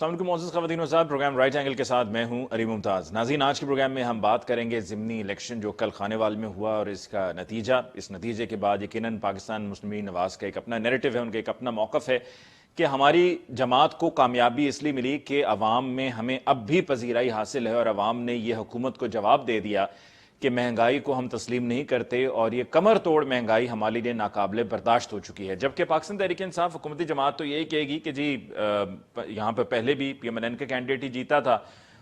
السلام علیکم معزز خواتین و حضرات، پروگرام رائٹ اینگل کے ساتھ میں ہوں علی ممتاز۔ ناظرین، آج کے پروگرام میں ہم بات کریں گے ضمنی الیکشن جو کل خانیوال میں ہوا اور اس کا نتیجہ، اس نتیجے کے بعد یقیناً پاکستان مسلم لیگ نواز کا ایک اپنا نیریٹو ہے، ان کا ایک اپنا موقف ہے کہ ہماری جماعت کو کامیابی اس لیے ملی کہ عوام میں ہمیں اب بھی پذیرائی حاصل ہے اور عوام نے یہ حکومت کو جواب دے دیا کہ مہنگائی کو ہم تسلیم نہیں کرتے اور یہ کمر توڑ مہنگائی ہمارے لیے ناقابل برداشت ہو چکی ہے۔ جبکہ پاکستان تحریک انصاف حکومتی جماعت تو یہی کہے گی کہ جی یہاں پہ پہلے بھی پی ایم این این کا کینڈیڈیٹ ہی جیتا تھا،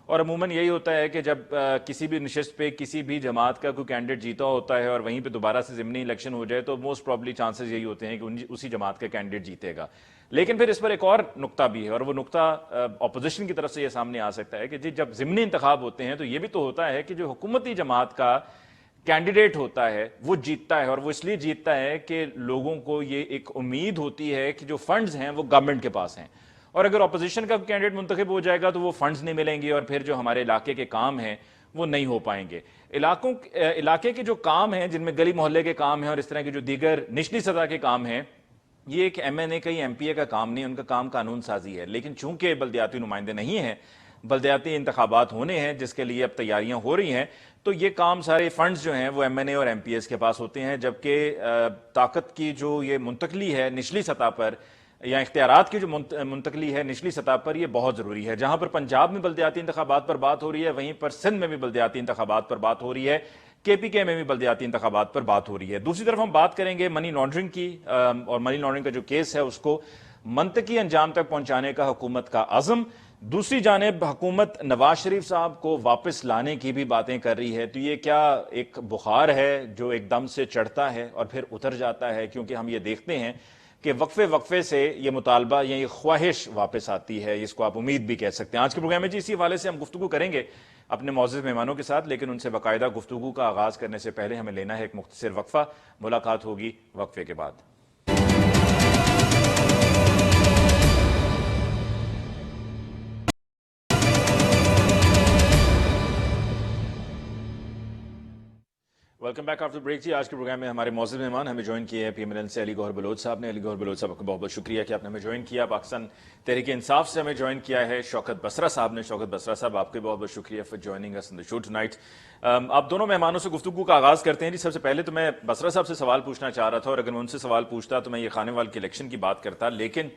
اور عموماً یہی ہوتا ہے کہ جب کسی بھی نشست پہ کسی بھی جماعت کا کوئی کینڈیڈیٹ جیتا ہوتا ہے اور وہیں پہ دوبارہ سے ضمنی الیکشن ہو جائے تو موسٹ پرابلی چانسز یہی ہوتے ہیں کہ اسی جماعت کا کینڈیڈیٹ جیتے گا۔ لیکن پھر اس پر ایک اور نقطہ بھی ہے، اور وہ نقطہ اپوزیشن کی طرف سے یہ سامنے آ سکتا ہے کہ جی جب ضمنی انتخاب ہوتے ہیں تو یہ بھی تو ہوتا ہے کہ جو حکومتی جماعت کا کینڈیڈیٹ ہوتا ہے وہ جیتتا ہے، اور وہ اس لیے جیتتا ہے کہ لوگوں کو یہ ایک امید ہوتی ہے کہ جو فنڈز ہیں وہ گورنمنٹ کے پاس ہیں، اور اگر اپوزیشن کا کینڈیڈیٹ منتخب ہو جائے گا تو وہ فنڈز نہیں ملیں گے اور پھر جو ہمارے علاقے کے کام ہیں وہ نہیں ہو پائیں گے۔ علاقے کے جو کام ہیں جن میں گلی محلے کے کام ہیں اور اس طرح کے جو دیگر نچلی سطح کے کام ہیں، یہ ایک ایم این اے کا یا ایم پی اے کا کام نہیں، ان کا کام قانون سازی ہے۔ لیکن چونکہ بلدیاتی نمائندے نہیں ہیں، بلدیاتی انتخابات ہونے ہیں جس کے لیے اب تیاریاں ہو رہی ہیں، تو یہ کام سارے فنڈز جو ہیں وہ ایم این اے اور ایم پی ایس کے پاس ہوتے ہیں، جبکہ طاقت کی جو یہ منتقلی ہے نچلی سطح پر یا اختیارات کی جو منتقلی ہے نچلی سطح پر، یہ بہت ضروری ہے۔ جہاں پر پنجاب میں بلدیاتی انتخابات پر بات ہو رہی ہے، وہیں پر سندھ میں بھی بلدیاتی انتخابات پر بات ہو رہی ہے، کے پی کے میں بھی بلدیاتی انتخابات پر بات ہو رہی ہے۔ دوسری طرف ہم بات کریں گے منی لانڈرنگ کی، اور منی لانڈرنگ کا جو کیس ہے اس کو منطقی انجام تک پہنچانے کا حکومت کا عزم۔ دوسری جانب حکومت نواز شریف صاحب کو واپس لانے کی بھی باتیں کر رہی ہے، تو یہ کیا ایک بخار ہے جو ایک دم سے چڑھتا ہے اور پھر اتر جاتا ہے؟ کیونکہ ہم یہ دیکھتے ہیں کہ وقفے سے یہ مطالبہ یا یہ خواہش واپس آتی ہے، اس کو آپ امید بھی کہہ سکتے ہیں۔ آج کے پروگرام میں اسی حوالے سے ہم گفتگو کریں گے اپنے معزز مہمانوں کے ساتھ، لیکن ان سے باقاعدہ گفتگو کا آغاز کرنے سے پہلے ہمیں لینا ہے ایک مختصر وقفہ۔ ملاقات ہوگی وقفے کے بعد۔ Welcome back after break. جی آج کے پروگرام میں ہمارے معزز مہمان ہمیں جوائن کیے ہیں پی ایم ایل این سے علی گوہر بلوچ صاحب نے۔ علی گوہر بلوچ صاحب کا بہت بہت شکریہ کہ آپ نے ہمیں جوائن کیا۔ پاکستان تحریک انصاف سے ہمیں جوائن کیا ہے شوکت بسرا صاحب نے۔ شوکت بسرا صاحب، آپ کے بہت بہت شکریہ for joining us in the show tonight. آپ دونوں مہمانوں سے گفتگو کا آغاز کرتے ہیں۔ جی سب سے پہلے تو میں بسرا صاحب سے سوال پوچھنا چاہ رہا تھا، اور اگر میں ان سے سوال پوچھتا تو میں یہ خانیوال کے الیکشن کی بات کرتا، لیکن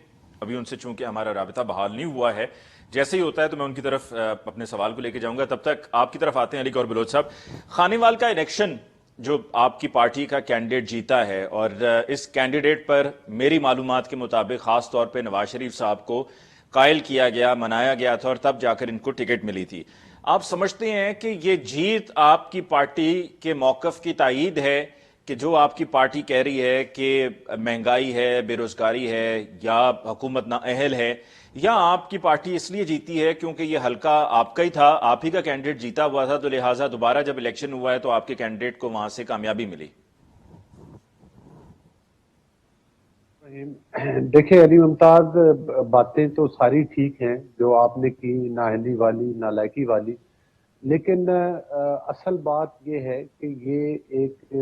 ابھی ان سے چونکہ ہمارا رابطہ بحال نہیں ہوا ہے، جیسے ہی ہوتا ہے تو میں ان کی طرف اپنے سوال کو لے کے جاؤں گا۔ تب تک آپ کی طرف آتے ہیں علی گوہر بلوچ صاحب۔ خانیوال کا الیکشن جو آپ کی پارٹی کا کینڈیڈیٹ جیتا ہے، اور اس کینڈیڈیٹ پر میری معلومات کے مطابق خاص طور پہ نواز شریف صاحب کو قائل کیا گیا، منایا گیا تھا، اور تب جا کر ان کو ٹکٹ ملی تھی۔ آپ سمجھتے ہیں کہ یہ جیت آپ کی پارٹی کے موقف کی تائید ہے کہ جو آپ کی پارٹی کہہ رہی ہے کہ مہنگائی ہے، بے روزگاری ہے، یا حکومت نااہل ہے، یا آپ کی پارٹی اس لیے جیتی ہے کیونکہ یہ حلقہ آپ کا ہی تھا، آپ ہی کا کینڈیڈیٹ جیتا ہوا تھا، تو لہٰذا دوبارہ جب الیکشن ہوا ہے تو آپ کے کینڈیڈیٹ کو وہاں سے کامیابی ملی؟ دیکھیں علی ممتاز، باتیں تو ساری ٹھیک ہیں جو آپ نے کی، نااہلی والی، نالائکی والی، لیکن اصل بات یہ ہے کہ یہ ایک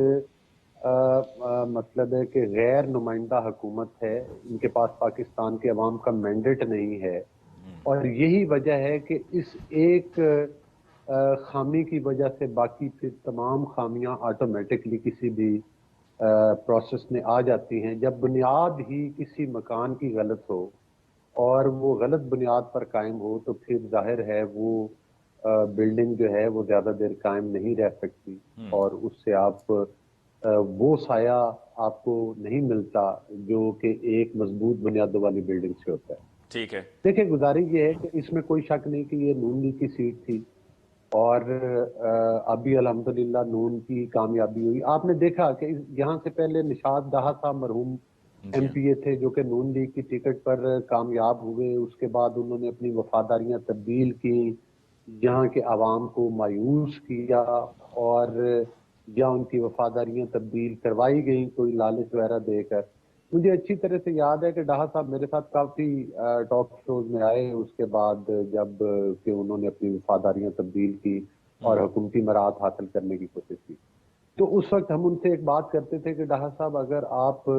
مطلب ہے کہ غیر نمائندہ حکومت ہے، ان کے پاس پاکستان کے عوام کا مینڈیٹ نہیں ہے، اور یہی وجہ ہے کہ اس ایک خامی کی وجہ سے باقی پھر تمام خامیاں آٹومیٹکلی کسی بھی پروسیس میں آ جاتی ہیں۔ جب بنیاد ہی کسی مکان کی غلط ہو اور وہ غلط بنیاد پر قائم ہو تو پھر ظاہر ہے وہ بلڈنگ جو ہے وہ زیادہ دیر قائم نہیں رہ سکتی، اور اس سے آپ وہ سایہ آپ کو نہیں ملتا جو کہ ایک مضبوط بنیادوں والی بلڈنگ سے ہوتا ہے۔ ٹھیک ہے۔ دیکھیں، گزارش یہ ہے کہ اس میں کوئی شک نہیں کہ یہ نون لیگ کی سیٹ تھی، اور ابھی الحمدللہ نون کی کامیابی ہوئی۔ آپ نے دیکھا کہ یہاں سے پہلے نشاط دہا صاحب مرحوم جی ایم پی اے تھے جو کہ نون لیگ کی ٹکٹ پر کامیاب ہوئے، اس کے بعد انہوں نے اپنی وفاداریاں تبدیل کی، یہاں کے عوام کو مایوس کیا، اور یا ان کی وفاداریاں تبدیل کروائی گئیں کوئی لالچ وغیرہ دے کر۔ مجھے اچھی طرح سے یاد ہے کہ ڈاہا صاحب میرے ساتھ کافی ٹاک شوز میں آئے، اس کے بعد جب کہ انہوں نے اپنی وفاداریاں تبدیل کی اور حکومتی مراعات حاصل کرنے کی کوشش کی، تو اس وقت ہم ان سے ایک بات کرتے تھے کہ ڈاہا صاحب اگر آپ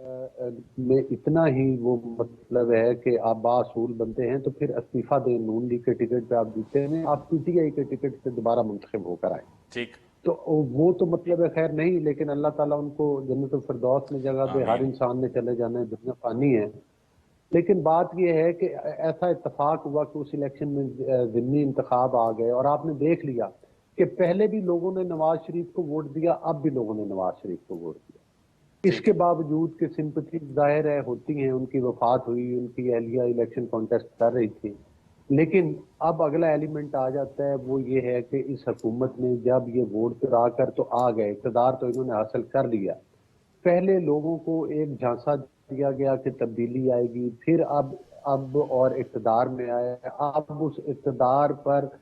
में इतना ही वो मतलब है कि आप बासूल बनते हैं तो फिर इस्तीफा दें, नून लीग के टिकट पे आप जीते हैं, आप पीटीआई के टिकट से दोबारा मुंतखब होकर आए। ठीक। तो वो तो मतलब है खैर नहीं, लेकिन अल्लाह ताला उनको जन्नतुल फिरदौस में जगह दे। हर इंसान ने चले जाना है, दुनिया फानी है। लेकिन बात ये है कि ऐसा इत्तेफाक हुआ कि उस इलेक्शन में ज़िमनी इंतखाब आ गए और आपने देख लिया कि पहले भी लोगों ने नवाज शरीफ को वोट दिया, अब भी लोगों ने नवाज शरीफ को वोट दिया। इसके बावजूद कि सिंपथी जाहिर है होती हैं, उनकी वफात हुई, उनकी अहलिया इलेक्शन कॉन्टेस्ट कर रही थी, लेकिन अब अगला एलिमेंट आ जाता है, वो ये है कि इस हुकूमत ने जब ये वोट चुरा कर तो आ गए, इक़्तिदार तो इन्होंने हासिल कर लिया। पहले लोगों को एक झांसा दिया गया कि तब्दीली आएगी, फिर अब और इक़्तिदार में आए, अब उस इक़्तिदार पर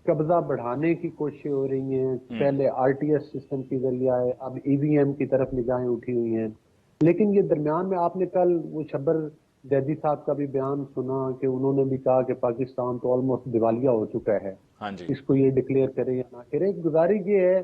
कब्जा बढ़ाने की कोशिश हो रही हैं। पहले आरटीएस सिस्टम के जरिए आए, अब ईवीएम की तरफ निगाहें उठी हुई हैं। लेकिन ये दरमियान में आपने कल वो शब्बर जैदी साहब का भी बयान सुना कि उन्होंने भी कहा कि पाकिस्तान तो ऑलमोस्ट दिवालिया हो चुका है। हाँ जी। इसको ये डिक्लेयर करे या ना करे। गुजारिश ये है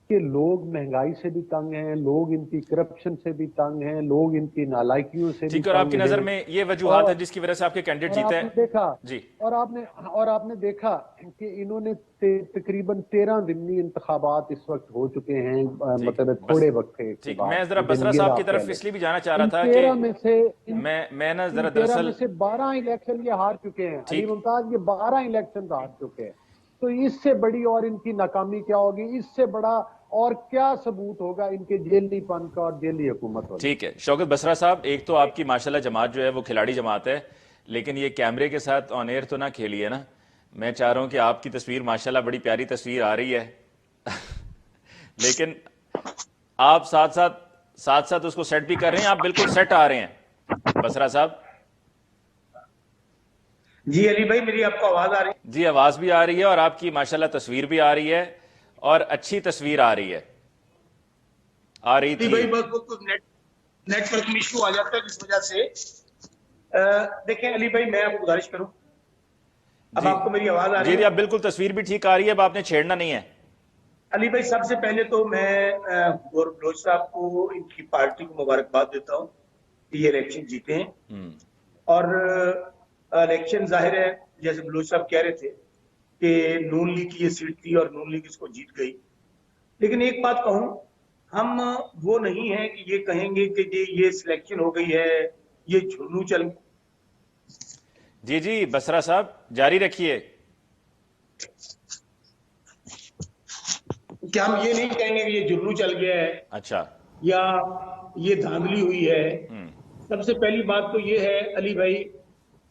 कि लोग महंगाई से भी तंग हैं, लोग इनकी करप्शन से भी तंग हैं, लोग इनकी नालायकियों से भी ठीक है, और आपकी तंग नजर हैं। में ये वजूहात है जिसकी वजह से आपके कैंडिडेट और जीते आपने हैं देखा जी। और आपने देखा कि इन्होंने तकरीबन 13 ज़िमनी इंतखाबात इस वक्त हो चुके हैं, मतलब थोड़े वक्त के ठीक, बाद, मैं जरा बसरा ये साहब रहा की तरफ पहले। इसलिए भी जाना चाह रहा इन था 13 कि में से मैं ना इन जरा 13 में दरअसल से 12 इलेक्शन ये हार चुके हैं। अली ठीक। मुमताज, ये 12 इलेक्शन हार चुके हैं। तो इससे बड़ी और इनकी नाकामी क्या होगी, इससे बड़ा और क्या सबूत होगा इनके जेलीपन का और जेली हुकूमत होने। ठीक है शौकत बसरा साहब, एक तो आपकी माशाल्लाह जमात जो है वो खिलाड़ी जमात है, लेकिन ये कैमरे के साथ ऑन एयर तो ना खेलिए ना। मैं चाह रहा हूं कि आपकी तस्वीर माशाल्लाह बड़ी प्यारी तस्वीर आ रही है लेकिन आप साथ साथ उसको सेट भी कर रहे हैं, आप बिल्कुल सेट आ रहे हैं बसरा साहब। जी अली भाई, मेरी आपको आवाज आ रही है? जी आवाज भी आ रही है और आपकी माशाल्लाह तस्वीर भी आ रही है और अच्छी तस्वीर आ रही है, आ रही जी थी। भाई, बस कुछ नेटवर्क में इशू आ जाता है जिस वजह से। देखें अली भाई, मैं आपको गुजारिश करूं, अब आपको मेरी आवाज आ रही जी है? आप बिल्कुल तस्वीर भी ठीक आ रही है, अब आपने छेड़ना नहीं है। अली भाई, सबसे पहले तो मैं गौरव बलोच साहब को, इनकी पार्टी को मुबारकबाद देता हूं कि ये इलेक्शन जीते हैं। और इलेक्शन जाहिर है, जैसे बलोच साहब कह रहे थे कि नून लीग की ये सीट थी और नून लीग इसको जीत गई। लेकिन एक बात कहूं, हम वो नहीं है कि ये कहेंगे कि ये सिलेक्शन हो गई है, ये झुर्रू चल। जी जी बसरा साहब जारी रखिए। क्या हम ये नहीं कहेंगे कि ये जुर्रू चल गया है अच्छा, या ये धांधली हुई है। सबसे पहली बात तो ये है अली भाई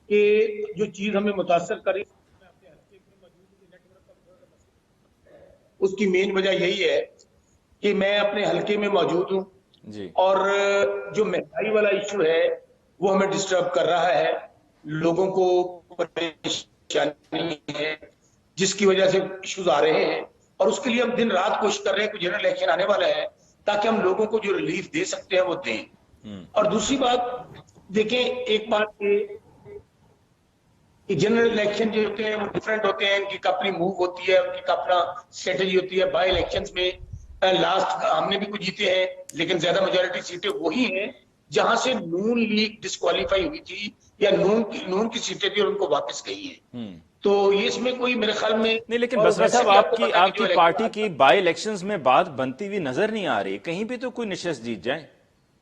कि जो चीज हमें मुतासर करे, उसकी मेन वजह यही है कि मैं अपने हल्के में मौजूद हूं जी। और जो महंगाई वाला इशू है वो हमें डिस्टर्ब कर रहा है, लोगों को परेशानी है जिसकी वजह से इश्यूज आ रहे हैं, और उसके लिए हम दिन रात कोशिश कर रहे हैं कि जनरल इलेक्शन आने वाला है ताकि हम लोगों को जो रिलीफ दे सकते हैं वो दें। और दूसरी बात देखें, एक बात ये कि जनरल इलेक्शन जो होते हैं वो डिफरेंट होते हैं, उनकी अपनी मूव होती है, उनकी अपना स्ट्रेटेजी होती है। बाई इलेक्शंस में लास्ट हमने भी कुछ जीते हैं, लेकिन ज्यादा मेजोरिटी सीटें वही हैं जहां से नून लीग डिस्क्वालीफाई हुई थी या नून की सीटें थी और उनको वापस गई है। तो ये इसमें कोई मेरे ख्याल में नहीं, लेकिन और बसरा वैसे साहब भी आपको पता है कि आपकी जो पार्टी की बाई इलेक्शंस में बात बनती हुई नजर नहीं आ रही, कहीं भी तो कोई निशस्त जीत जाए।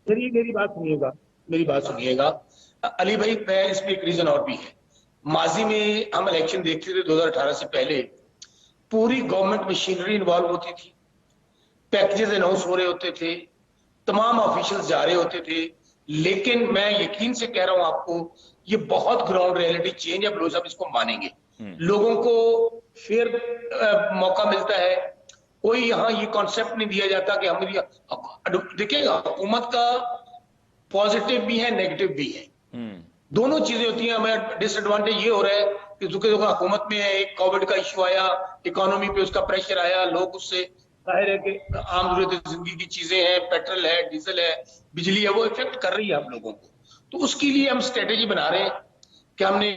मेरी बात सुनिएगा, मेरी बात सुनिएगा अली भाई, मैं इसमें एक रीजन और भी है। माजी में हम इलेक्शन देखते थे 2018 से पहले, पूरी गवर्नमेंट मशीनरी इन्वॉल्व होती थी, पैकेजेस अनाउंस हो रहे होते थे, तमाम ऑफिशियल्स जा रहे होते थे, लेकिन मैं यकीन से कह रहा हूं आपको, ये बहुत ग्राउंड रियलिटी चेंज है। बलोच साहब इसको मानेंगे, लोगों को फिर मौका मिलता है। कोई यहाँ ये कॉन्सेप्ट नहीं दिया जाता कि हम देखिए, हुकूमत का पॉजिटिव भी है नेगेटिव भी है, दोनों चीजें होती हैं। हमें डिसएडवांटेज ये हो रहा है कि हुकूमत में एक कोविड का इश्यू आया, इकोनॉमी पे उसका प्रेशर आया, लोग उससे, जाहिर है कि आम जरूरत जिंदगी की चीजें हैं, पेट्रोल है, डीजल है, बिजली है, वो इफेक्ट कर रही है हम लोगों को। तो उसके लिए हम स्ट्रेटेजी बना रहे हैं कि हमने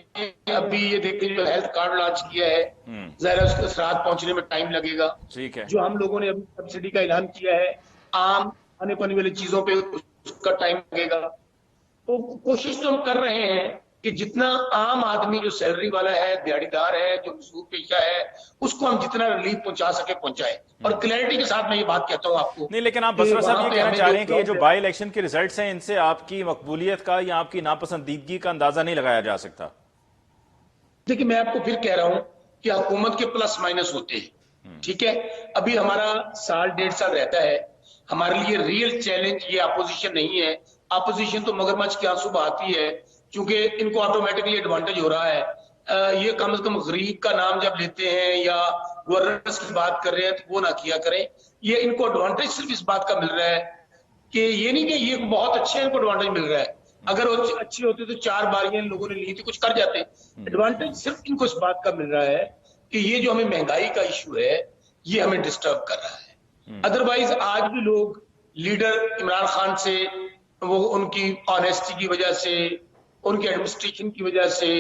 अभी ये देखिए जो हेल्थ कार्ड लॉन्च किया है, जाहिर है उसके राहत पहुंचने में टाइम लगेगा। ठीक है। जो हम लोगों ने अभी सब्सिडी का ऐलान किया है आम आने पाने वाली चीजों पे, اس کا ٹائم لگے گا. تو کوشش تو ہم کر رہے ہیں کہ جتنا عام آدمی جو سیلری والا ہے, دیہڑی دار ہے, جو مزدور پیشہ ہے, اس کو ہم جتنا ریلیف پہنچا سکے پہنچائیں. اور کلیئرٹی کے ساتھ میں یہ بات کہتا ہوں آپ کو نہیں، لیکن آپ کہ بسرا صاحب وہاں یہ پہ کہنا ہمیں چاہ رہے ہیں کہ یہ جو جاب بائی الیکشن کے ریزلٹس ہیں ان سے آپ کی مقبولیت کا یا آپ کی ناپسندیدگی کا اندازہ نہیں لگایا جا سکتا. دیکھیں میں آپ کو پھر کہہ رہا ہوں کہ حکومت کے پلس مائنس ہوتے ہیں. ٹھیک ہے, ابھی ہمارا سال 1.5 سال رہتا ہے. ہمارے لیے ریئل چیلنج یہ اپوزیشن نہیں ہے. اپوزیشن تو مگرمچھ کے آنسو بہاتی ہے کیونکہ ان کو آٹومیٹکلی ایڈوانٹیج ہو رہا ہے. یہ کم از کم غریب کا نام جب لیتے ہیں یا گورننس کی بات کر رہے ہیں تو وہ نہ کیا کریں. یہ ان کو ایڈوانٹیج صرف اس بات کا مل رہا ہے کہ یہ نہیں کہ یہ بہت اچھے ان کو ایڈوانٹیج مل رہا ہے. اگر وہ اچھی ہوتی تو 4 باریاں لوگوں نے لی تھی, کچھ کر جاتے. ایڈوانٹیج صرف ان کو اس بات کا مل رہا ہے کہ یہ جو ہمیں مہنگائی کا ایشو ہے یہ ہمیں ڈسٹرب کر رہا ہے. ادروائز آج بھی لوگ لیڈر عمران خان سے, وہ ان کی آنیسٹی کی وجہ سے, ان کے ایڈمنسٹریشن کی وجہ سے,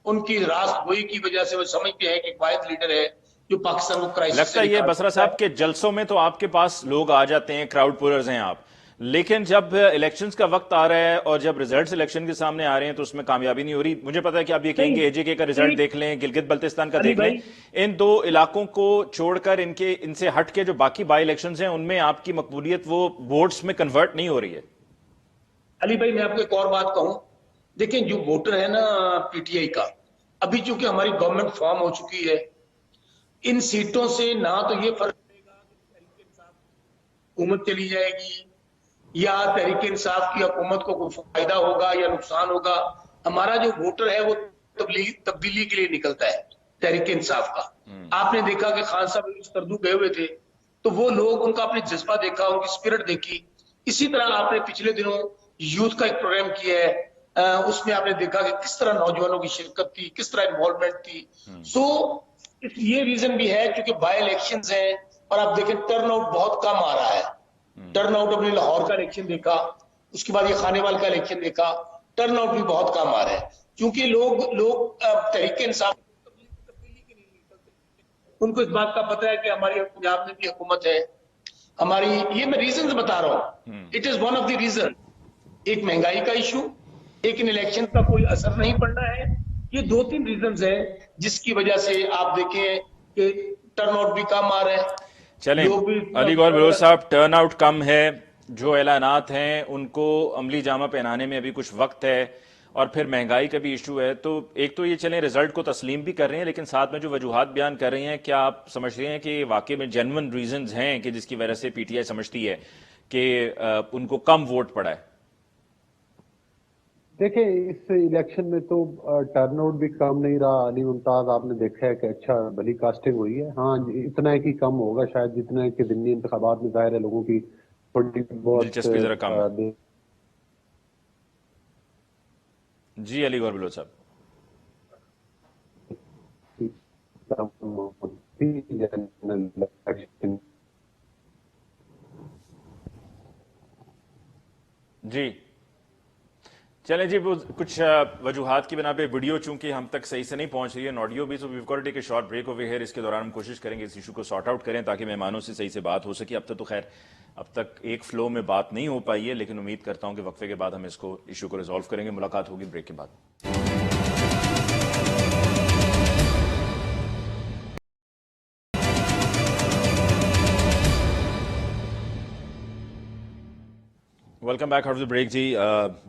ان کی راست گوئی کی وجہ سے وہ سمجھتے ہیں کہ ایک واحد لیڈر ہے جو پاکستان کو کرائسس سے لگتا ہے یہ نکال بسرا سکتا صاحب ہے. کے جلسوں میں تو آپ کے پاس لوگ آ جاتے ہیں, کراؤڈ پولرز ہیں آپ, لیکن جب الیکشنز کا وقت آ رہا ہے اور جب ریزلٹس الیکشن کے سامنے آ رہے ہیں تو اس میں کامیابی نہیں ہو رہی. مجھے پتا ہے کہ آپ یہ کہیں گے اے جے کے کا ریزلٹ دیکھ لیں, گلگت بلتستان کا علی دیکھ لیں, بھائی, ان 2 علاقوں کو چھوڑ کر ان سے ہٹ کے جو باقی بائی الیکشنز ہیں ان میں آپ کی مقبولیت وہ ووٹس میں کنورٹ نہیں ہو رہی ہے. علی بھائی میں آپ کو ایک اور بات کہوں. دیکھیں جو ووٹر ہے نا پی ٹی آئی کا, ابھی چونکہ ہماری گورنمنٹ فارم ہو چکی ہے, ان سیٹوں سے نہ تو یہ فرق پڑے گا کہ تحریک انصاف حکومت چلی جائے گی یا تحریک انصاف کی حکومت کو کوئی فائدہ ہوگا یا نقصان ہوگا. ہمارا جو ووٹر ہے وہ تبدیلی کے لیے نکلتا ہے تحریک انصاف کا. آپ نے دیکھا کہ خان صاحب کردو گئے ہوئے تھے تو وہ لوگ, ان کا اپنے جذبہ دیکھا, ان کی اسپرٹ دیکھی. اسی طرح آپ نے پچھلے دنوں یوتھ کا ایک پروگرام کیا ہے, اس میں آپ نے دیکھا کہ کس طرح نوجوانوں کی شرکت تھی, کس طرح انوالومنٹ تھی. سو یہ ریزن بھی ہے کیونکہ بائی الیکشنز ہیں اور آپ دیکھیں ٹرن آؤٹ بہت کم آ رہا ہے. ٹرن آؤٹ اپنے لاہور کا الیکشن دیکھا, اس کے بعد یہ خانے وال کا الیکشن دیکھا, ٹرن آؤٹ بھی بہت کم آ رہا ہے کیونکہ لوگ تحریک انصاف تبدیلی کے لیے نکلتے ہیں. ان کو اس بات کا پتہ ہے کہ ہماری پنجاب میں بھی حکومت ہے ہماری. یہ میں ریزنز بتا رہا ہوں, it is one of the reason. ایک مہنگائی کا ایشو, ایک ان الیکشن کا کوئی اثر نہیں پڑنا ہے. یہ 2-3 ریزنز ہیں جس کی وجہ سے آپ دیکھیں کہ ٹرن آؤٹ بھی کم آ رہا ہے. چلیں لوگ بھی علی گور بلوچ صاحب, ٹرن آؤٹ کم ہے, جو اعلانات ہیں ان کو عملی جامہ پہنانے میں ابھی کچھ وقت ہے, اور پھر مہنگائی کا بھی ایشو ہے. تو ایک تو یہ چلیں رزلٹ کو تسلیم بھی کر رہے ہیں, لیکن ساتھ میں جو وجوہات بیان کر رہے ہیں, کیا آپ سمجھ رہے ہیں کہ واقعی میں جینون ریزنز ہیں کہ جس کی وجہ سے پی ٹی آئی سمجھتی ہے کہ ان کو کم ووٹ پڑا ہے؟ دیکھیں اس الیکشن میں تو ٹرن آؤٹ بھی کم نہیں رہا. علی ممتاز آپ نے دیکھا ہے کہ اچھا بھلی کاسٹنگ ہوئی ہے. ہاں اتنا ہی کم ہوگا شاید جتنا کہ ضمنی انتخابات میں ظاہر ہے لوگوں کی تھوڑی بہت دلچسپی ذرا کم ہے. جی علی گور بلوچ صاحب. جی چلیں جی, وہ کچھ وجوہات کی بنا پہ ویڈیو چونکہ ہم تک صحیح سے نہیں پہنچ رہی ہے, آڈیو بھی, so we've got to take a short break over here. اس کے دوران ہم کوشش کریں گے اس ایشو کو سارٹ آؤٹ کریں تاکہ مہمانوں سے صحیح سے بات ہو سکے. اب تک ایک فلو میں بات نہیں ہو پائی ہے, لیکن امید کرتا ہوں کہ وقفے کے بعد ہم اس کو ایشو کو ریزالو کریں گے. ملاقات ہوگی بریک کے بعد. Welcome back after break. جی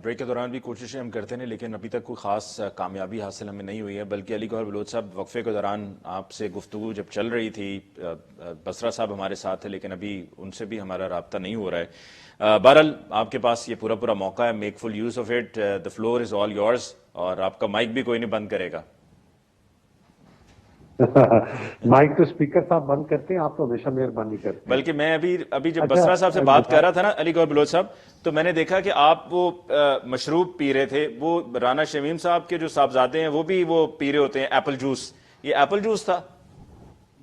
بریک کے دوران بھی کوششیں ہم کرتے ہیں, لیکن ابھی تک کوئی خاص کامیابی حاصل ہمیں نہیں ہوئی ہے. بلکہ علی گور بلوچ صاحب, وقفے کے دوران آپ سے گفتگو جب چل رہی تھی, بسرا صاحب ہمارے ساتھ تھے لیکن ابھی ان سے بھی ہمارا رابطہ نہیں ہو رہا ہے. بہرحال آپ کے پاس یہ پورا موقع ہے, make full use of it. The floor is all yours, اور آپ کا مائک بھی کوئی نہیں بند کرے گا. مائک تو اسپیکر صاحب بند کرتے ہیں, آپ تو ہمیشہ مہربانی کرتے ہیں. بلکہ میں ابھی جب بسرا صاحب سے بات کر رہا تھا نا علی گور بلوچ صاحب, تو میں نے دیکھا کہ آپ وہ مشروب پی رہے تھے. وہ رانا شمیم صاحب کے جو صاحبزادے ہیں وہ بھی وہ پی رہے ہوتے ہیں ایپل جوس. یہ ایپل جوس تھا؟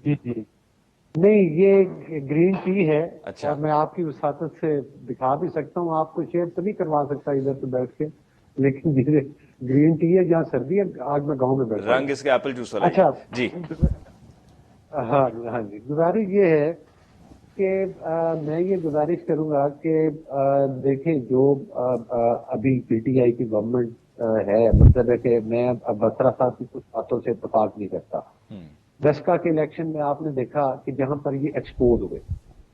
جی نہیں, یہ گرین ٹی ہے. اچھا, اور میں آپ کی وساطت سے دکھا بھی سکتا ہوں, آپ کو شیئر تو نہیں کروا سکتا ادھر تو بیٹھ کے, لیکن گرین ٹی ہے. جہاں سردی ہے, آج میں گاؤں میں بیٹھا ہوں. رنگ اس کا ایپل جوس والا. اچھا جی ہاں جی, گزارش یہ ہے کہ میں یہ گزارش کروں گا کہ دیکھیں جو ابھی پی ٹی آئی کی گورنمنٹ ہے، مطلب ہے کہ میں اب بسرا صاحب کی کچھ باتوں سے اتفاق نہیں کرتا. دسکا کے الیکشن میں آپ نے دیکھا کہ جہاں پر یہ ایکسپوز ہوئے،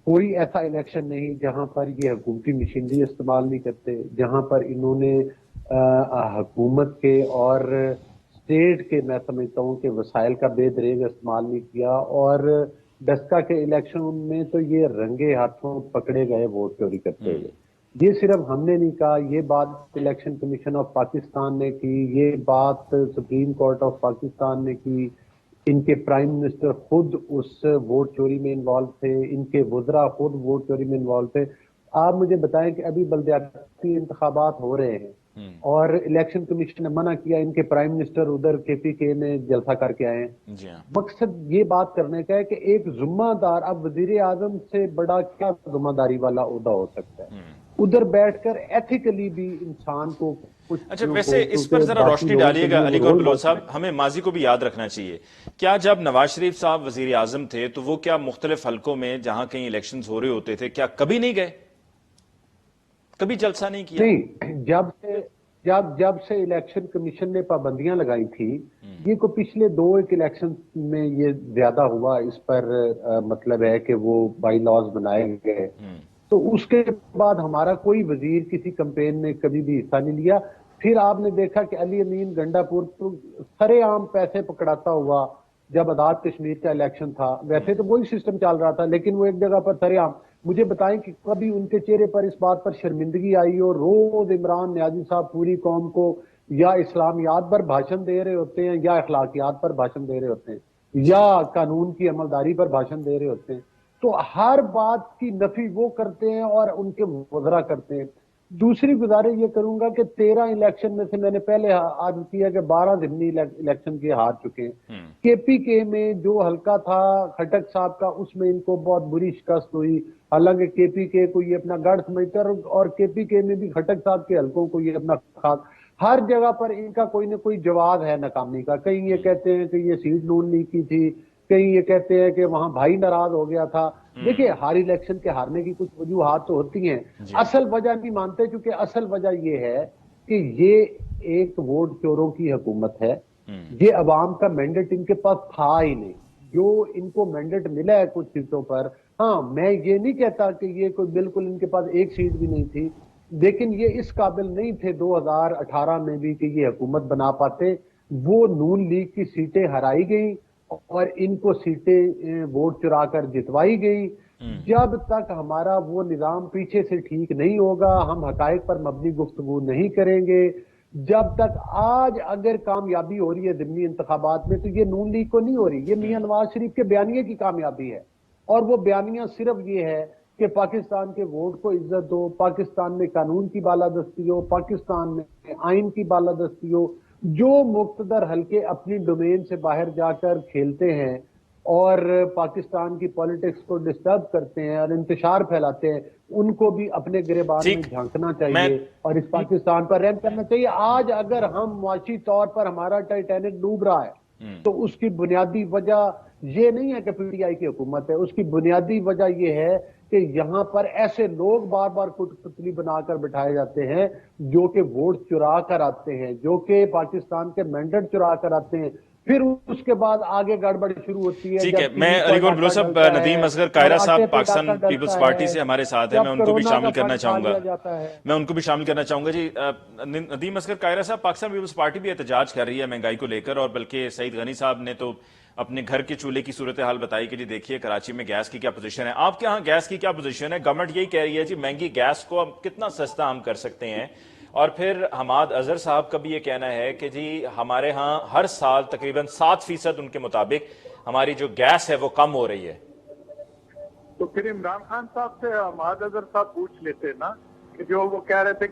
کوئی ایسا الیکشن نہیں جہاں پر یہ حکومتی مشینری استعمال نہیں کرتے، جہاں پر انہوں نے حکومت کے اور اسٹیٹ کے، میں سمجھتا ہوں کہ وسائل کا بے دریغ استعمال نہیں کیا. اور ڈسکا کے الیکشن میں تو یہ رنگے ہاتھوں پکڑے گئے ووٹ چوری کرتے ہوئے. یہ صرف ہم نے نہیں کہا، یہ بات الیکشن کمیشن آف پاکستان نے کی، یہ بات سپریم کورٹ آف پاکستان نے کی، ان کے پرائم منسٹر خود اس ووٹ چوری میں انوالو تھے، ان کے وزراء خود ووٹ چوری میں انوالو تھے. آپ مجھے بتائیں کہ ابھی بلدیاتی انتخابات ہو رہے ہیں اور الیکشن کمیشن نے منع کیا، ان کے پرائم منسٹر ادھر کے پی کے میں جلسہ کر کے آئے ہیں. مقصد یہ بات کرنے کا ہے کہ ایک ذمہ دار، اب وزیر اعظم سے بڑا کیا ذمہ داری والا عہدہ ہو سکتا ہے، ادھر بیٹھ کر ایتھیکلی بھی انسان کو کچھ. اچھا، ویسے اس پر ذرا روشنی ڈالیے گا علی گور بلوچ صاحب. ہمیں ماضی کو بھی یاد رکھنا چاہیے. کیا جب نواز شریف صاحب وزیر اعظم تھے تو وہ کیا مختلف حلقوں میں جہاں کہیں الیکشنز ہو رہے ہوتے تھے کیا کبھی نہیں گئے، کبھی جلسہ نہیں کیا؟ نہیں، جب سے الیکشن کمیشن نے پابندیاں لگائی تھی، یہ کو پچھلے دو ایک الیکشن میں یہ زیادہ ہوا، اس پر مطلب ہے کہ وہ بائی لاز بنائے گئے. تو اس کے بعد ہمارا کوئی وزیر کسی کمپین میں کبھی بھی حصہ نہیں لیا. پھر آپ نے دیکھا کہ علی امین گنڈا پور تو سرے عام پیسے پکڑاتا ہوا جب آزاد کشمیر کا الیکشن تھا. ویسے تو وہی سسٹم چل رہا تھا لیکن وہ ایک جگہ پر سرے عام. مجھے بتائیں کہ کبھی ان کے چہرے پر اس بات پر شرمندگی آئی ہو؟ روز عمران نیازی صاحب پوری قوم کو یا اسلامیات پر بھاشن دے رہے ہوتے ہیں، یا اخلاقیات پر بھاشن دے رہے ہوتے ہیں، یا قانون کی عملداری پر بھاشن دے رہے ہوتے ہیں. تو ہر بات کی نفی وہ کرتے ہیں اور ان کے وزراء کرتے ہیں. دوسری گزارش یہ کروں گا کہ 13 الیکشن میں سے میں نے پہلے عرض کیا کہ 12 ضمنی الیکشن کے ہار چکے ہیں. کے پی کے میں جو حلقہ تھا کھٹک صاحب کا، اس میں ان کو بہت بری شکست ہوئی. حالانکہ کے پی کے کو یہ اپنا گڑھ سمجھتا ہے، اور کے پی کے میں بھی کھٹک صاحب کے حلقوں کو یہ اپنا خاص. ہر جگہ پر ان کا کوئی نہ کوئی جواز ہے ناکامی کا. کہیں یہ کہتے ہیں کہ یہ سیٹ نون لیگ کی تھی، کہیں یہ کہتے ہیں کہ وہاں بھائی ناراض ہو گیا تھا. دیکھیں، ہر الیکشن کے ہارنے کی کچھ وجوہات تو ہوتی ہیں، اصل وجہ نہیں مانتے، کیونکہ اصل وجہ یہ ہے کہ یہ ایک ووٹ چوروں کی حکومت ہے. یہ عوام کا مینڈیٹ ان کے پاس تھا ہی نہیں. جو ان کو مینڈیٹ ملا ہے کچھ سیٹوں پر، ہاں میں یہ نہیں کہتا کہ یہ کوئی بالکل ان کے پاس ایک سیٹ بھی نہیں تھی، لیکن یہ اس قابل نہیں تھے 2018 میں بھی کہ یہ حکومت بنا پاتے. وہ نون لیگ کی سیٹیں ہرائی گئیں اور ان کو سیٹیں ووٹ چرا کر جتوائی گئی. جب تک ہمارا وہ نظام پیچھے سے ٹھیک نہیں ہوگا، ہم حقائق پر مبنی گفتگو نہیں کریں گے. جب تک آج اگر کامیابی ہو رہی ہے ضمنی انتخابات میں تو یہ نون لیگ کو نہیں ہو رہی، یہ میاں نواز شریف کے بیانیے کی کامیابی ہے. اور وہ بیانیہ صرف یہ ہے کہ پاکستان کے ووٹ کو عزت دو، پاکستان میں قانون کی بالادستی ہو، پاکستان میں آئین کی بالادستی ہو. جو مقتدر حلقے اپنی ڈومین سے باہر جا کر کھیلتے ہیں اور پاکستان کی پالیٹکس کو ڈسٹرب کرتے ہیں اور انتشار پھیلاتے ہیں، ان کو بھی اپنے گریبان میں جھانکنا چاہیے اور اس پاکستان پر رحم کرنا چاہیے. آج اگر ہم معاشی طور پر ہمارا ٹائٹینک ڈوب رہا ہے تو اس کی بنیادی وجہ یہ نہیں ہے کہ پی ٹی آئی کی حکومت ہے. اس کی بنیادی وجہ یہ ہے کہ یہاں پر ایسے لوگ بار بار پتلی بنا کر بٹھائے جاتے ہیں جو کہ ووٹ چرا کر آتے ہیں، جو کہ پاکستان کے مینڈیٹ چرا کر آتے ہیں. پھر اس کے بعد آگے گڑبڑ شروع ہوتی ہے. ٹھیک ہے، میں علی گور بلوچ صاحب، ندیم اصغر قاہرہ صاحب پاکستان پیپلز پارٹی سے ہمارے ساتھ ہیں، میں ان کو بھی شامل کرنا چاہوں گا. جی ندیم اصغر قاہرہ صاحب، پاکستان پیپلز پارٹی بھی احتجاج کر رہی ہے مہنگائی کو لے کر، اور بلکہ سعید غنی صاحب نے تو اپنے گھر کے چولہے کی صورتحال بتائی کہ جی دیکھیے کراچی میں گیس کی کیا پوزیشن ہے. آپ کے ہاں گیس کی کیا پوزیشن ہے؟ گورنمنٹ یہی کہہ رہی ہے جی مہنگی گیس کو ہم کتنا سستا ہم کر سکتے ہیں. اور پھر حماد اظہر صاحب کا بھی یہ کہنا ہے کہ جی ہمارے ہاں ہر سال تقریباً 7% ان کے مطابق ہماری جو گیس ہے وہ کم ہو رہی ہے. تو پھر عمران خان صاحب سے حماد اظہر صاحب پوچھ لیتے نا کہ جو وہ کہہ رہے تھے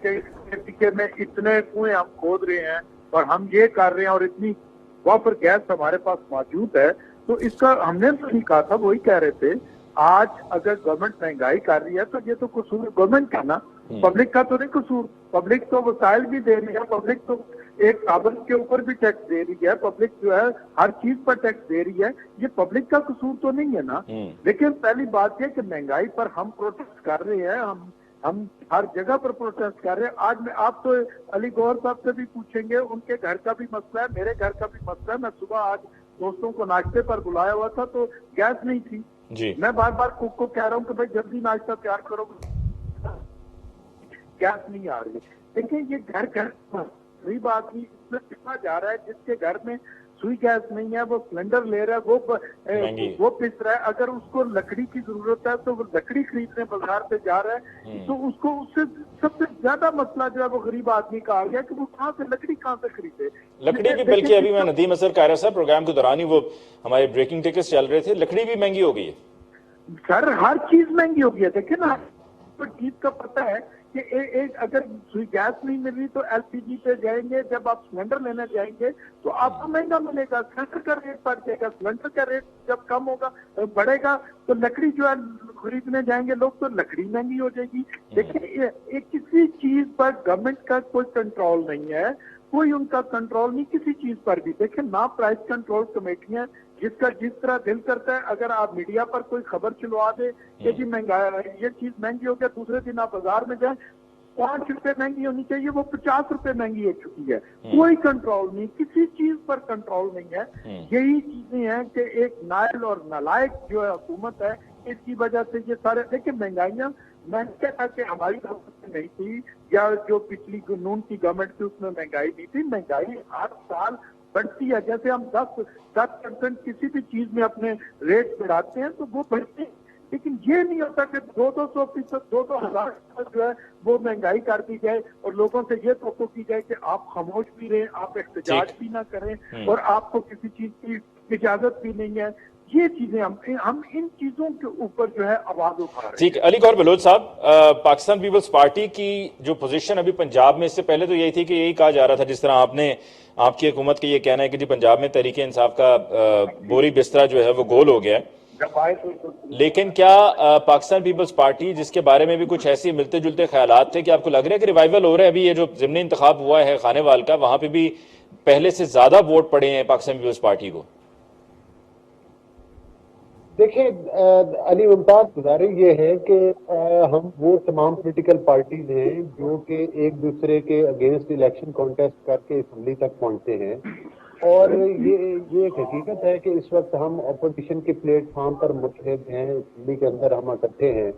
کہ میں اتنے کنویں ہم کھود رہے ہیں اور ہم یہ کر رہے ہیں اور اتنی وافر گیس ہمارے پاس موجود ہے، تو اس کا ہم نے تو نہیں کہا تھا. وہی کہہ رہے تھے آج اگر گورنمنٹ مہنگائی کر رہی ہے تو یہ تو قصور گورنمنٹ کا نا، پبلک کا تو نہیں قصور. پبلک تو وسائل بھی دے رہی ہے، پبلک تو एक काबल के ऊपर भी टैक्स दे रही है, पब्लिक जो है हर चीज पर टैक्स दे रही है, ये पब्लिक का कसूर तो नहीं है ना। लेकिन पहली बात यह कि महंगाई पर हम प्रोटेस्ट कर रहे हैं, हम हर जगह पर प्रोटेस्ट कर रहे हैं। आज मैं आप तो अली गौहर साहब से भी पूछेंगे, उनके घर का भी मसला है, मेरे घर का भी मसला है। मैं सुबह आज दोस्तों को नाश्ते पर बुलाया हुआ था तो गैस नहीं थी जी। मैं बार बार कुक को कह रहा हूँ कि भाई जल्दी नाश्ता तैयार करो, गैस नहीं आ रही। देखिए ये घर घर गरीब आदमी इसमें पिसा जा रहा है, जिसके घर में सुई गैस नहीं है वो सिलेंडर ले रहा है, वो पिस रहा है। अगर उसको लकड़ी की जरूरत है तो वो लकड़ी खरीदने बाजार से जा रहा है, तो उसको उससे सबसे ज्यादा मसला जो है वो गरीब आदमी का आ गया कि वो कहाँ से खरीदे लकड़ी भी। बल्कि अभी मैं नदीम असर कायरा साहब प्रोग्राम के दौरान ही वो हमारे ब्रेकिंग टिकट्स चल रहे थे, लकड़ी भी महंगी हो गई है सर, हर चीज महंगी हो गई है। देखिए ना, तो चीज का पता है कि एक अगर गैस नहीं मिल रही तो एलपीजी पे जाएंगे, जब आप सिलेंडर लेने जाएंगे तो आपको महंगा मिलेगा, सिलेंडर का रेट बढ़ जाएगा। सिलेंडर का रेट जब कम होगा बढ़ेगा तो लकड़ी जो है खरीदने जाएंगे लोग तो लकड़ी महंगी हो जाएगी। देखिए ये किसी चीज पर गवर्नमेंट का कोई कंट्रोल नहीं है, कोई उनका कंट्रोल नहीं किसी चीज पर भी। देखिए ना, प्राइस कंट्रोल कमेटियां जिसका जिस तरह दिल करता है, अगर आप मीडिया पर कोई खबर चलवा दे कि जी महंगाई ये चीज महंगी हो गया, दूसरे दिन आप बाजार में जाए 5 रुपए महंगी होनी चाहिए, वो 50 रुपए महंगी हो चुकी है। कोई कंट्रोल नहीं, किसी चीज पर कंट्रोल नहीं है। यही चीजें हैं कि एक नायल और नालायक जो है हुकूमत है, इसकी वजह से ये सारे। देखिए महंगाइयां, मैं कहता कि हमारी गवर्नमेंट में नहीं थी या जो पिछली नून की गवर्नमेंट थी उसमें महंगाई नहीं थी। महंगाई हर साल बढ़ती है। जैसे हम 10% किसी भी चीज में अपने रेट बढ़ाते हैं तो वो बढ़ते हैं, लेकिन ये नहीं होता कि 200% 2,000 जो है वो महंगाई कर दी जाए और लोगों से ये तो की जाए कि आप खामोश भी रहें, आप एहतजाज भी ना करें और आपको किसी चीज की इजाजत भी नहीं है। ये चीजें हम इन चीजों के ऊपर जो है आवाज उठा रहे हैं। ठीक है। अली गौहर बलोच साहब, पाकिस्तान पीपल्स पार्टी की जो पोजीशन अभी पंजाब में, इससे पहले तो यही थी कि यही कहा जा रहा था, जिस तरह आपकी हुकूमत का ये कहना है कि जी पंजाब में तहरीक इंसाफ का बोरी बिस्तरा जो है वो गोल हो गया है, लेकिन क्या पाकिस्तान पीपल्स पार्टी, जिसके बारे में भी कुछ ऐसे मिलते जुलते ख्यालात थे, कि आपको लग रहा है कि रिवाइवल हो रहा है? अभी ये जो ज़िमनी इंतखाब हुआ है खानेवाल का, वहां पे भी पहले से ज्यादा वोट पड़े हैं पाकिस्तान पीपल्स पार्टी को। देखिए अली मुमताज, गुजारिश ये है कि हम वो तमाम पॉलिटिकल पार्टीज हैं जो कि एक दूसरे के अगेंस्ट इलेक्शन कॉन्टेस्ट करके असम्बली तक पहुंचते हैं, और ये एक हकीकत है कि इस वक्त हम अपोजिशन के प्लेटफॉर्म पर मुतहद हैं, असम्बली के अंदर हम इकट्ठे हैं,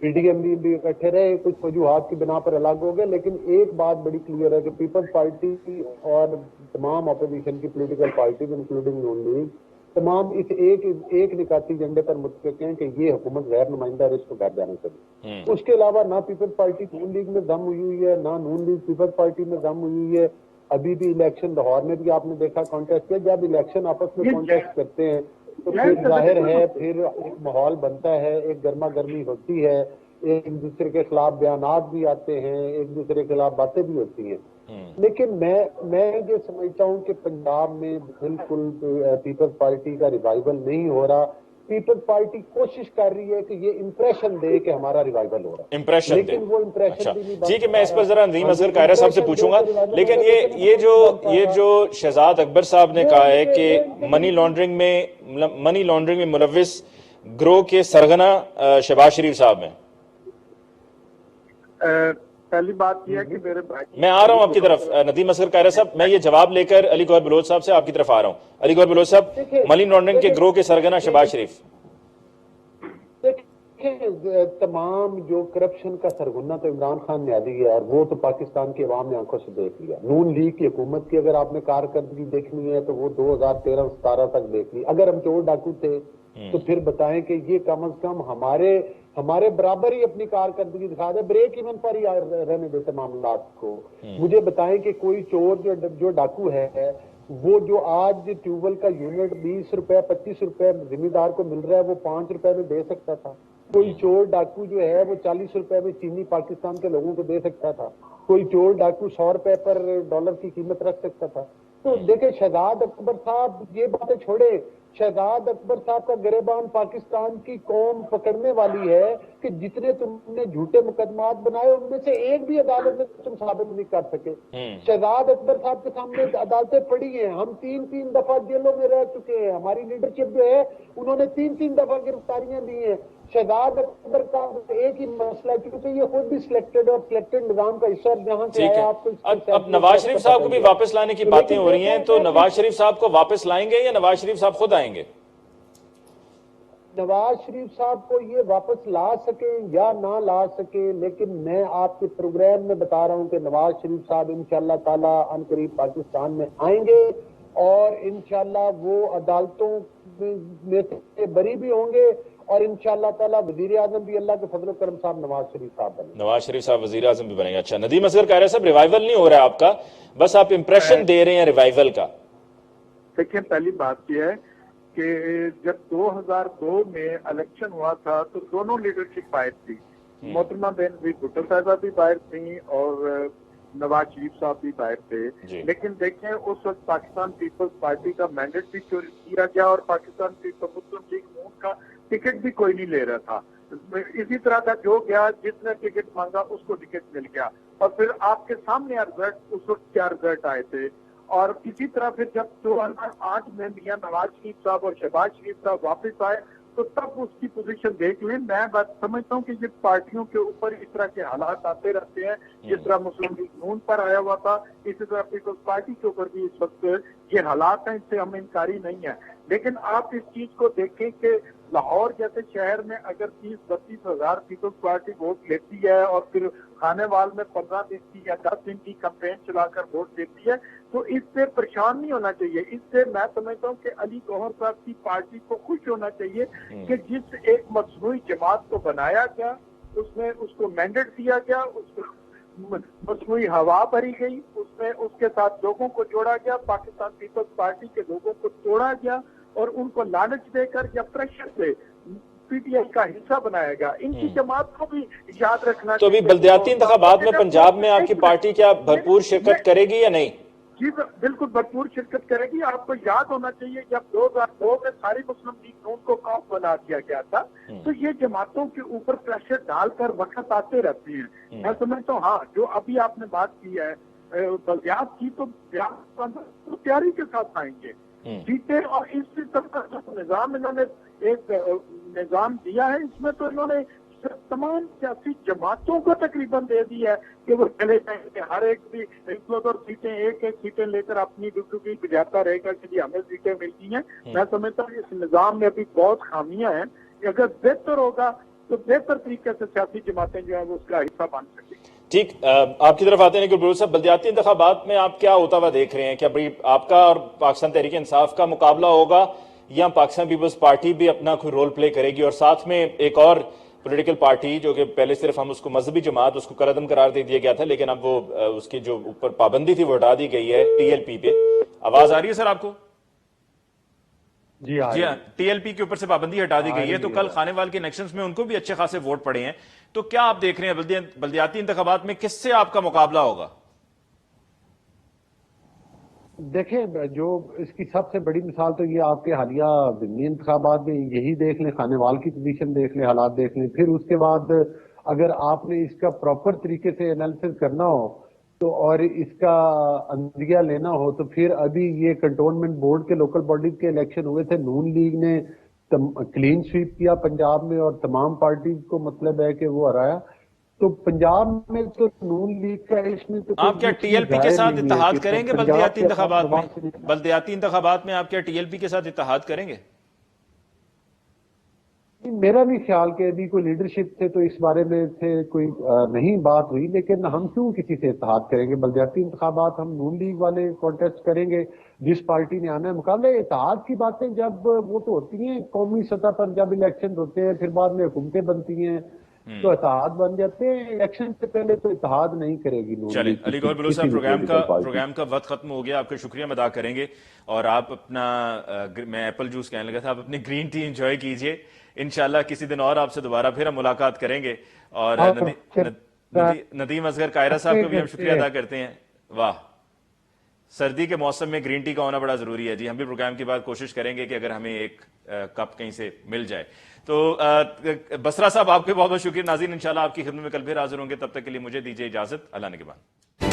पीडीएम भी इकट्ठे रहे, कुछ वजूहात की बिना पर अलग हो गए, लेकिन एक बात बड़ी क्लियर है कि पीपल्स पार्टी और तमाम अपोजिशन की पॉलिटिकल पार्टीज इंक्लूडिंग नून लीग तमाम इस एक निकाती एजेंडे पर मुतफिक हैं कि ये हुकूमत गैर नुमाइंदा है, इसको घर जाना चाहिए। उसके अलावा ना पीपल्स पार्टी नून लीग में दम हुई है, ना नून लीग पीपल्स पार्टी में दम हुई है। अभी भी इलेक्शन लाहौर में भी आपने देखा कॉन्टेस्ट किया, जब इलेक्शन आपस में कॉन्टेस्ट करते हैं तो फिर जाहिर है फिर एक माहौल बनता है, एक गर्मा गर्मी होती है, एक दूसरे के खिलाफ बयानात भी आते हैं, एक दूसरे के खिलाफ बातें भी होती हैं। लेकिन मैं ये समझता हूं कि पंजाब में बिल्कुल पीपल्स पार्टी का रिवाइवल नहीं हो रहा। पीपल्स पार्टी कोशिश कर रही है कि ये इंप्रेशन दे कि हमारा रिवाइवल हो रहा है, इंप्रेशन लेकिन वो इंप्रेशन भी नहीं। ठीक है, मैं इस पर जरा नदीम असगर कायरा साहब से पूछूंगा, लेकिन ये जो शहजाद अकबर साहब ने कहा है कि मनी लॉन्ड्रिंग में मुलव्विस ग्रोह के सरगना शहबाज शरीफ साहब हैं। पहली बात यह है कि मेरे भाई, मैं आ रहा हूं आपकी तरफ नदीम असगर कायरा साहब, मैं ये जवाब लेकर अली गौहर बलोच साहब से आपकी तरफ आ रहा हूं। अली गौहर बलोच साहब, मनी लॉन्ड्रिंग के ग्रोह के सरगना शहबाज शरीफ। तमाम जो करप्शन का सरगना तो इमरान खान ने दी है, और वो तो पाकिस्तान की अवाम ने आंखों से देख लिया। नून लीग की हुकूमत की अगर आपने कारकर्दगी देखनी है तो वो 2013-17 तक देख ली। अगर हम चोर डाकू थे तो फिर बताएं कि ये कम से कम हमारे बराबर ही अपनी कारकर्दगी दिखा दे, ब्रेक इवन पर ही रहने देते मामलात को। मुझे बताएं कि कोई चोर जो डाकू है, वो जो आज ट्यूबवेल का यूनिट 20 रुपए 25 रुपए जिम्मेदार को मिल रहा है, वो 5 रुपए में दे सकता था। कोई चोर डाकू जो है वो 40 रुपए में चीनी पाकिस्तान के लोगों को दे सकता था। कोई चोर डाकू 100 रुपए पर डॉलर की कीमत रख सकता था। तो देखे शहजाद अकबर साहब, ये बातें छोड़े, शहजाद अकबर साहब का गिरेबान पाकिस्तान की कौम पकड़ने वाली है कि जितने तुमने झूठे मुकदमात बनाए उनमें से एक भी अदालत में तुम साबित नहीं कर सके। शहजाद अकबर साहब के सामने अदालतें पड़ी हैं, हम 3-3 दफा जेलों में रह चुके हैं, हमारी लीडरशिप जो है उन्होंने 3-3 दफा गिरफ्तारियां दी हैं। शहजाद अकबर का एक ही मसला है क्योंकि ये खुद भी सिलेक्टेड और सिलेक्टेड निजाम का हिस्सा जहां से आया आपको। अब नवाज शरीफ साहब को भी वापस लाने की बातें हो रही हैं, तो नवाज शरीफ साहब को वापस लाएंगे या नवाज शरीफ साहब खुद आएंगे? नवाज शरीफ साहब को ये वापस ला सके या ना ला सके, लेकिन मैं आपके प्रोग्राम में बता रहा हूं कि नवाज शरीफ साहब इंशाअल्लाह ताला अनकरीब पाकिस्तान में आएंगे और इंशाअल्लाह वो अदालतों में से बरी भी होंगे और इंशाअल्लाह ताला वजीर आजम भी अल्लाह के फजल करम साहब नवाज शरीफ साहब बनेंगे। नवाज शरीफ साहब वजीर आजम भी बनेंगे। अच्छा, नदीम असगर कायरा साहब, रिवाइवल नहीं हो रहा है आपका, बस आप इंप्रेशन दे रहे हैं रिवाइवल का। देखिए, पहली बात यह है कि जब 2002 में इलेक्शन हुआ था तो दोनों लीडरशिप बाहर थी, मोहतरमा बेनजीर भुट्टो साहिबा भी बाहर थी और नवाज शरीफ साहब भी बाहर थे। लेकिन देखें, उस वक्त पाकिस्तान पीपल्स पार्टी का मैंडेट भी चोरी किया गया और पाकिस्तान पीपल्स मुस्लिम लीग नून का टिकट भी कोई नहीं ले रहा था। इसी तरह का जो गया, जिसने टिकट मांगा उसको टिकट मिल गया और फिर आपके सामने रिजल्ट उस वक्त क्या रिजल्ट आए थे। और इसी तरह फिर जब 2008 में मियां नवाज शरीफ साहब और शहबाज शरीफ साहब वापस आए तो तब उसकी पोजीशन देख लें। मैं बात समझता हूँ कि जिस पार्टियों के ऊपर इस तरह के हालात आते रहते हैं, जिस तरह मुस्लिम लीग नून पर आया हुआ था, इसी तरह पीपल्स पार्टी के ऊपर भी इस वक्त ये हालात हैं, इससे हम इनकारी नहीं है। लेकिन आप इस चीज को देखें कि लाहौर जैसे शहर में अगर 30-32 हजार पीपल्स पार्टी वोट लेती है और फिर खानेवाल में 15 दिन की या 10 दिन की कैंपेन चलाकर वोट देती है, तो इससे परेशान नहीं होना चाहिए। इससे मैं समझता हूँ कि अली गौहर साहब की पार्टी को खुश होना चाहिए कि जिस एक मसनूई जमात को बनाया गया, उसमें उसको मैंडेट दिया गया, उसको मसनूई हवा भरी गई, उसमें उसके साथ लोगों को जोड़ा गया, पाकिस्तान पीपल्स पार्टी के लोगों को तोड़ा गया और उनको लालच देकर या प्रेशर से पीटीआई का हिस्सा बनाया गया। इनकी जमात को भी याद रखना। तो अभी बल्दियाती इंतखाबात में पंजाब में आपकी पार्टी क्या भरपूर शिरकत करेगी या नहीं? जी बिल्कुल भरपूर शिरकत करेगी। आपको याद होना चाहिए जब 2002 में सारी मुस्लिम लीग नून को कॉप बना दिया गया था, तो ये जमातों के ऊपर प्रेशर डालकर वक्त आते रहते हैं। मैं समझता हूँ, हाँ, जो अभी आपने बात की है बल्दियात की, तो तैयारी के साथ आएंगे जीते। और इस तरह का जो निजाम इन्होंने एक निजाम दिया है, इसमें तो इन्होंने तमाम सियासी जमातों को तकरीबन दे दी है कि वो चले जाएंगे, हर एक भी 1-2 सीटें, एक सीटें लेकर अपनी डुगडुगी बजाता रहेगा कि जी हमें सीटें मिलती हैं। मैं समझता हूँ इस निजाम में अभी बहुत खामियां हैं। अगर बेहतर होगा तो बेहतर तरीके से सियासी जमातें जो है वो उसका हिस्सा बन सकेंगी। ठीक, आपकी तरफ आते हैं कि साहब, बल्दियाती इंतखाबात में आप क्या होता हुआ देख रहे हैं? क्या भाई आपका और पाकिस्तान तहरीक इंसाफ का मुकाबला होगा या पाकिस्तान पीपल्स पार्टी भी अपना कोई रोल प्ले करेगी? और साथ में एक और पॉलिटिकल पार्टी जो कि पहले सिर्फ हम उसको मजहबी जमात, उसको कलअदम करार दे दिया गया था, लेकिन अब वो उसकी जो ऊपर पाबंदी थी वो हटा दी गई है, टीएलपी पे। आवाज आ रही है सर आपको? जी हाँ, टीएलपी के ऊपर से पाबंदी हटा दी गई है, तो कल खानेवाल के इलेक्शंस में उनको भी अच्छे खासे वोट पड़े हैं। तो क्या आप देख रहे हैं बल्दियाती इंतखाबात में किससे आपका मुकाबला होगा? देखें, जो इसकी सबसे बड़ी मिसाल तो ये आपके हालिया ज़िमनी इंतखाबात में यही देख लें, खानेवाल की पोजीशन देख लें, हालात देख लें। फिर उसके बाद अगर आपने इसका प्रॉपर तरीके से एनालिसिस करना हो तो और इसका अंदिया लेना हो तो फिर अभी ये कंटोनमेंट बोर्ड के लोकल बॉडीज के इलेक्शन हुए थे, नून लीग ने क्लीन स्वीप किया पंजाब में और तमाम पार्टीज को मतलब है कि वो हराया। तो पंजाब में तो नून लीग का इसमें तो आप क्या टीएलपी के साथ इत्तेहाद करेंगे बल्दियाती इंतखाबात में? बल्दियाती इंतखाबात में आप क्या टीएलपी के साथ इत्तेहाद करेंगे? मेरा भी ख्याल कि अभी कोई लीडरशिप से तो इस बारे में से कोई नहीं बात हुई, लेकिन हम क्यों किसी से इत्तेहाद करेंगे? बल्दियाती इंतखाबात हम नून लीग वाले कॉन्टेस्ट करेंगे, जिस पार्टी ने आना है। मुकाबले इत्तेहाद की बातें जब वो तो होती हैं कौमी सतह पर, जब इलेक्शन होते हैं फिर बाद में हुकूमतें बनती हैं तो इत्तेहाद बन जाते हैं। इलेक्शन से पहले तो इत्तेहाद नहीं करेगी। चलिए, अली गौहर बलूच साहब, प्रोग्राम का वक्त खत्म हो गया, आपका शुक्रिया अदा करेंगे। और आप अपना मैं एप्पल जूस कहने लगा था, आप अपनी ग्रीन टी एंजॉय कीजिए। इंशाल्लाह किसी दिन और आपसे दोबारा फिर हम मुलाकात करेंगे। और नदीम असगर कायरा साहब को भी हम शुक्रिया अदा करते हैं। वाह, सर्दी के मौसम में ग्रीन टी का होना बड़ा ज़रूरी है जी। हम भी प्रोग्राम के बाद कोशिश करेंगे कि अगर हमें एक कप कहीं से मिल जाए तो। बसरा साहब आपके बहुत बहुत शुक्रिया। नाज़रीन इंशाल्लाह आपकी खिदमत में कल फिर हाजिर होंगे, तब तक के लिए मुझे दीजिए इजाज़त। अल्लाह ने के बाद।